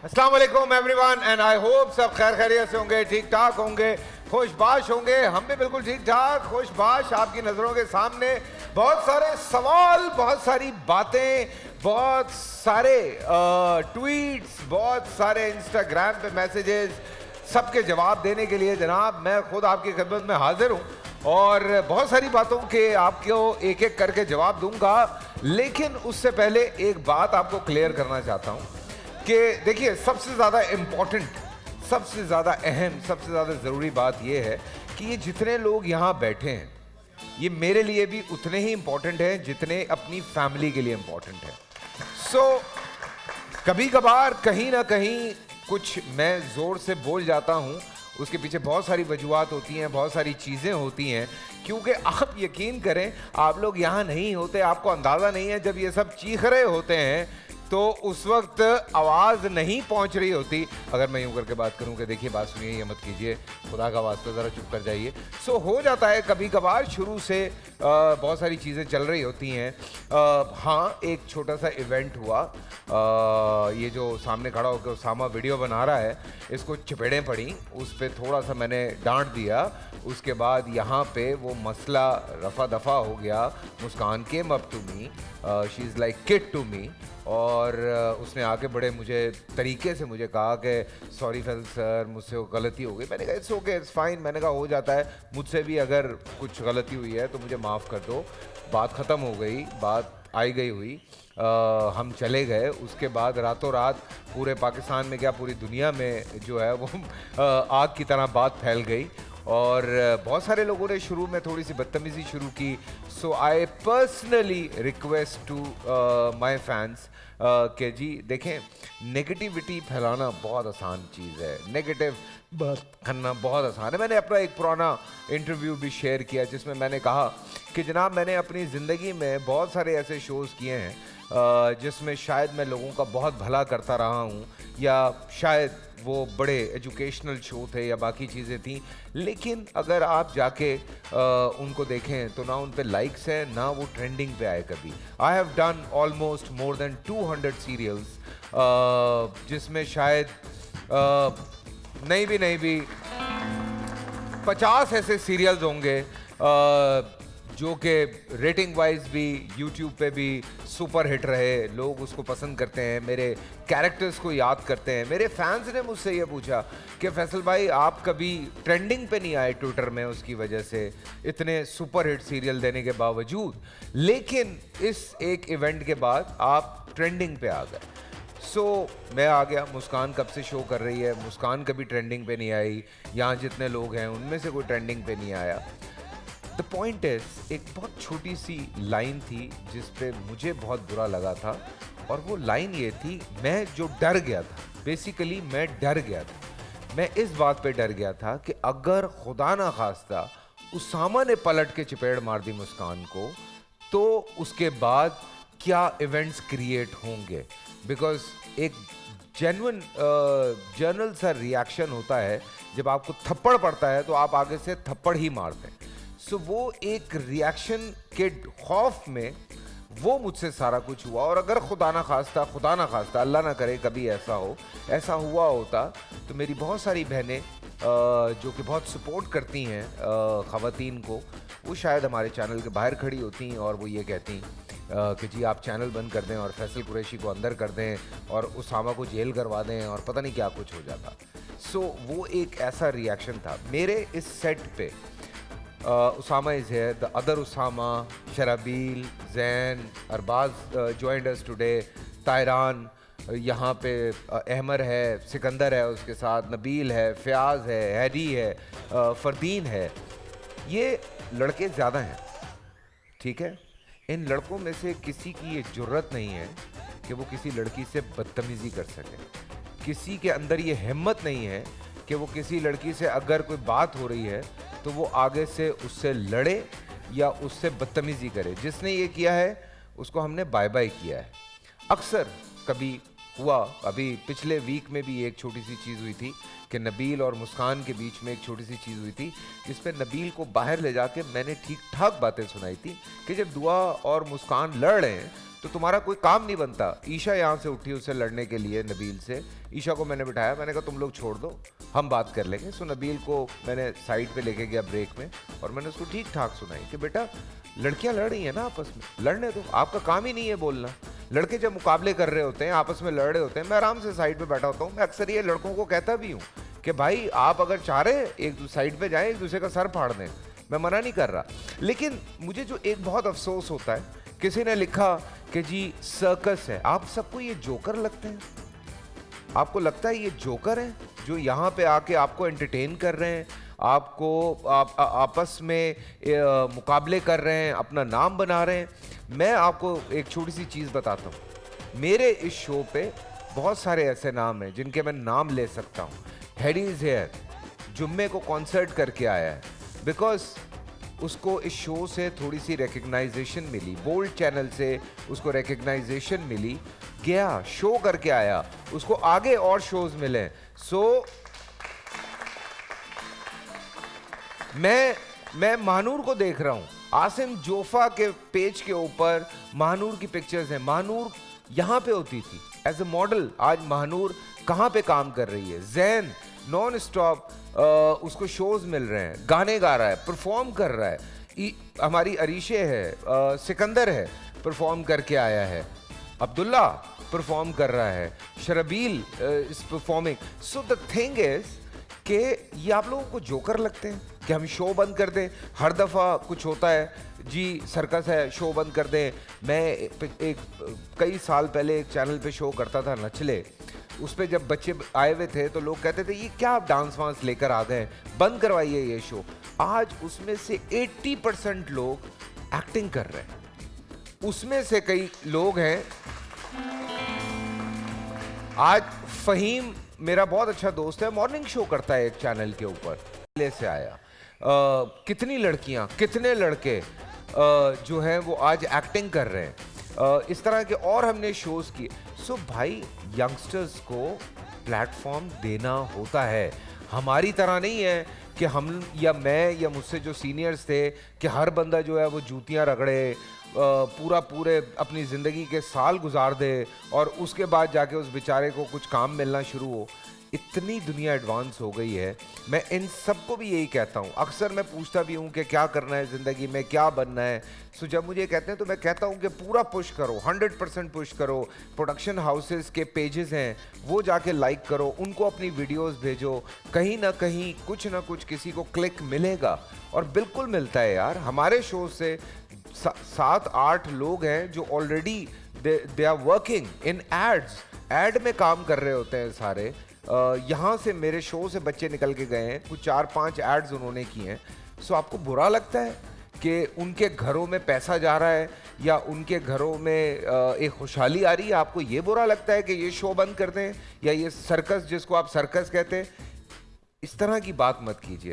अस्सलाम वालेकुम everyone and I hope सब खैर खैरियत से होंगे, ठीक ठाक होंगे, खुशबाश होंगे। हम भी बिल्कुल ठीक ठाक खुशबाश। आपकी नज़रों के सामने बहुत सारे सवाल, बहुत सारी बातें, बहुत सारे ट्वीट्स, बहुत सारे इंस्टाग्राम पे मैसेजेस, सबके जवाब देने के लिए जनाब मैं खुद आपकी खिदमत में हाजिर हूँ और बहुत सारी बातों के आपको एक एक करके जवाब दूंगा। लेकिन उससे पहले एक बात आपको क्लियर करना चाहता हूँ कि देखिए, सबसे ज़्यादा इम्पॉर्टेंट, सबसे ज़्यादा अहम, सबसे ज़्यादा ज़रूरी बात यह है कि ये जितने लोग यहाँ बैठे हैं ये मेरे लिए भी उतने ही इम्पॉर्टेंट हैं जितने अपनी फैमिली के लिए इम्पॉर्टेंट है। सो कभी कभार कहीं ना कहीं कुछ मैं ज़ोर से बोल जाता हूँ, उसके पीछे बहुत सारी वजूहात होती हैं, बहुत सारी चीज़ें होती हैं, क्योंकि आप यकीन करें आप लोग यहाँ नहीं होते, आपको अंदाज़ा नहीं है। जब ये सब चीख रहे होते हैं तो उस वक्त आवाज़ नहीं पहुंच रही होती। अगर मैं यूं करके बात करूं कि देखिए बात सुनिए, ये मत कीजिए, खुदा का वास्ता ज़रा चुप कर जाइए। सो हो जाता है कभी कभार, शुरू से बहुत सारी चीज़ें चल रही होती हैं। हाँ, एक छोटा सा इवेंट हुआ। ये जो सामने खड़ा होकर उसामा वीडियो बना रहा है, इसको चपेड़ें पड़ी, उस पर थोड़ा सा मैंने डांट दिया। उसके बाद यहाँ पे वो मसला रफा दफा हो गया। Muskan came up to me, she is like kid to me, और उसने आके बड़े मुझे तरीके से मुझे कहा कि सॉरी फैसल सर, मुझसे वो गलती हो गई। मैंने कहा इट्स ओके, इट्स फाइन। मैंने कहा हो जाता है, मुझसे भी अगर कुछ गलती हुई है तो मुझे माफ़ कर दो। बात ख़त्म हो गई, बात आई गई हुई। हम चले गए। उसके बाद रातों रात पूरे पाकिस्तान में क्या पूरी दुनिया में जो है वो आग की तरह बात फैल गई और बहुत सारे लोगों ने शुरू में थोड़ी सी बदतमीज़ी शुरू की। So I personally request to my fans कि जी देखें, नेगेटिविटी फैलाना बहुत आसान चीज़ है, नेगेटिव बात करना बहुत आसान है। मैंने अपना एक पुराना इंटरव्यू भी शेयर किया जिसमें मैंने कहा कि जनाब मैंने अपनी ज़िंदगी में बहुत सारे ऐसे शोज़ किए हैं जिसमें शायद मैं लोगों का बहुत भला करता रहा हूँ, या शायद वो बड़े एजुकेशनल शो थे या बाकी चीज़ें थी, लेकिन अगर आप जाके उनको देखें तो ना उन पे लाइक्स हैं, ना वो ट्रेंडिंग पे आए कभी। I have done almost more than 200 serials, जिसमें शायद नहीं भी 50 ऐसे सीरियल्स होंगे जो कि रेटिंग वाइज भी यूट्यूब पे भी सुपर हिट रहे। लोग उसको पसंद करते हैं, मेरे कैरेक्टर्स को याद करते हैं। मेरे फैंस ने मुझसे ये पूछा कि फैसल भाई आप कभी ट्रेंडिंग पे नहीं आए ट्विटर में, उसकी वजह से इतने सुपर हिट सीरियल देने के बावजूद, लेकिन इस एक इवेंट के बाद आप ट्रेंडिंग पे आ गए। सो मैं आ गया। मुस्कान कब से शो कर रही है, मुस्कान कभी ट्रेंडिंग पे नहीं आई। यहाँ जितने लोग हैं उनमें से कोई ट्रेंडिंग पे नहीं आया। द पॉइंट इज, एक बहुत छोटी सी लाइन थी जिस पे मुझे बहुत बुरा लगा था, और वो लाइन ये थी, मैं जो डर गया था, बेसिकली मैं डर गया था। मैं इस बात पे डर गया था कि अगर खुदा ना खास्ता उसामा ने पलट के चपेड़ मार दी मुस्कान को, तो उसके बाद क्या इवेंट्स क्रिएट होंगे। बिकॉज एक जेन्युइन जनरल सा रिएक्शन होता है, जब आपको थप्पड़ पड़ता है तो आप आगे से थप्पड़ ही मारते हैं। सो वो एक रिएक्शन के खौफ में वो मुझसे सारा कुछ हुआ। और अगर खुदा ना खास्ता अल्लाह ना करे कभी ऐसा हुआ होता, तो मेरी बहुत सारी बहनें जो कि बहुत सपोर्ट करती हैं ख़वातीन को, वो शायद हमारे चैनल के बाहर खड़ी होती और वो ये कहती कि जी आप चैनल बंद कर दें और फैसल कुरैशी को अंदर कर दें और उसामा को जेल करवा दें और पता नहीं क्या कुछ हो जाता। सो वो एक ऐसा रिएक्शन था मेरे इस सेट पे। Usama is here, the other Usama, Sharabeel, Zain, Arbaz joined us today, Tayran यहाँ पे, अहमर है, सिकंदर है, उसके साथ नबील है, फ़याज़ है, हैदी है, फ़रदीन है। ये लड़के ज़्यादा हैं, ठीक है। इन लड़कों में से किसी की ये जुर्रत नहीं है कि वो किसी लड़की से बदतमीज़ी कर सके। किसी के अंदर ये हिम्मत नहीं है कि वो किसी लड़की से अगर कोई बात हो रही है तो वो आगे से उससे लड़े या उससे बदतमीज़ी करे। जिसने ये किया है उसको हमने बाय बाय किया है। अक्सर कभी हुआ, अभी पिछले वीक में भी एक छोटी सी चीज़ हुई थी कि नबील और मुस्कान के बीच में एक छोटी सी चीज़ हुई थी, जिस पे नबील को बाहर ले जाके मैंने ठीक ठाक बातें सुनाई थी कि जब दुआ और मुस्कान लड़ रहे हैं तो तुम्हारा कोई काम नहीं बनता। ईशा यहाँ से उठी उससे लड़ने के लिए, नबील से। ईशा को मैंने बिठाया, मैंने कहा तुम लोग छोड़ दो, हम बात कर लेंगे। सो नबील को मैंने साइड पे लेके गया ब्रेक में, और मैंने उसको ठीक ठाक सुनाई कि बेटा लड़कियां लड़ रही हैं ना आपस में, लड़ने दो, आपका काम ही नहीं है बोलना। लड़के जब मुकाबले कर रहे होते हैं, आपस में लड़ रहे होते हैं, मैं आराम से साइड पे बैठा होता हूँ। मैं अक्सर ये लड़कों को कहता भी हूँ कि भाई आप अगर चाह रहे हैं एक साइड पे जाएं, एक दूसरे का सर फाड़ दें, मैं मना नहीं कर रहा। लेकिन मुझे जो एक बहुत अफसोस होता है, किसी ने लिखा कि जी सर्कस है, आप सबको ये जोकर लगते हैं? आपको लगता है ये जोकर है जो यहाँ पे आके आपको एंटरटेन कर रहे हैं, आपको आपस में मुकाबले कर रहे हैं, अपना नाम बना रहे हैं? मैं आपको एक छोटी सी चीज़ बताता हूँ। मेरे इस शो पे बहुत सारे ऐसे नाम हैं जिनके मैं नाम ले सकता हूँ। हेडी इज़ हेयर जुम्मे को कॉन्सर्ट करके आया है, बिकॉज उसको इस शो से थोड़ी सी रिकग्नाइजेशन मिली, बोल्ड चैनल से उसको रिकग्नाइजेशन मिली, गया शो करके आया, उसको आगे और शोज मिले। सो मैं महानूर को देख रहा हूं, आसिम जोफा के पेज के ऊपर महानूर की पिक्चर्स हैं। महानूर यहां पे होती थी एज ए मॉडल, आज महानूर कहां पे काम कर रही है? जैन नॉन स्टॉप उसको शोज मिल रहे हैं, गाने गा रहा है, परफॉर्म कर रहा है। हमारी अरीशे है, सिकंदर है, परफॉर्म करके आया है, अब्दुल्ला परफॉर्म कर रहा है, Sharabeel is performing. So the thing is कि ये आप लोगों को जोकर लगते हैं कि हम शो बंद कर दें? हर दफ़ा कुछ होता है जी, सर्कस है, शो बंद कर दें। मैं कई साल पहले एक चैनल पे शो करता था, नचले। उस पर जब बच्चे आए हुए थे तो लोग कहते थे ये क्या आप डांस वांस लेकर आ गए, बंद करवाइए ये शो। आज उसमें से 80% लोग एक्टिंग कर रहे हैं। उसमें से कई लोग हैं, आज फहीम मेरा बहुत अच्छा दोस्त है, मॉर्निंग शो करता है एक चैनल के ऊपर, ले से आया। कितनी लड़कियां, कितने लड़के जो हैं वो आज एक्टिंग कर रहे हैं। इस तरह के और हमने शोज किए। सो भाई यंगस्टर्स को प्लेटफॉर्म देना होता है। हमारी तरह नहीं है कि हम या मैं या मुझसे जो सीनियर्स थे कि हर बंदा जो है वो जूतियां रगड़े, पूरे अपनी ज़िंदगी के साल गुजार दे और उसके बाद जाके उस बेचारे को कुछ काम मिलना शुरू हो। इतनी दुनिया एडवांस हो गई है। मैं इन सबको भी यही कहता हूँ। अक्सर मैं पूछता भी हूँ कि क्या करना है ज़िंदगी में, क्या बनना है। सो जब मुझे कहते हैं तो मैं कहता हूँ कि पूरा पुश करो, 100% पुश करो। प्रोडक्शन हाउसेस के पेजेस हैं वो जाके लाइक करो, उनको अपनी वीडियोस भेजो, कहीं ना कहीं कुछ ना कुछ किसी को क्लिक मिलेगा। और बिल्कुल मिलता है यार। हमारे शो से 7-8 लोग हैं जो already they are working in ads, ad में काम कर रहे होते हैं सारे। यहाँ से मेरे शो से बच्चे निकल के गए हैं, कुछ 4-5 एड्स उन्होंने किए हैं। सो आपको बुरा लगता है कि उनके घरों में पैसा जा रहा है या उनके घरों में एक खुशहाली आ रही है? आपको ये बुरा लगता है कि ये शो बंद कर दें या ये सर्कस जिसको आप सर्कस कहते हैं? इस तरह की बात मत कीजिए।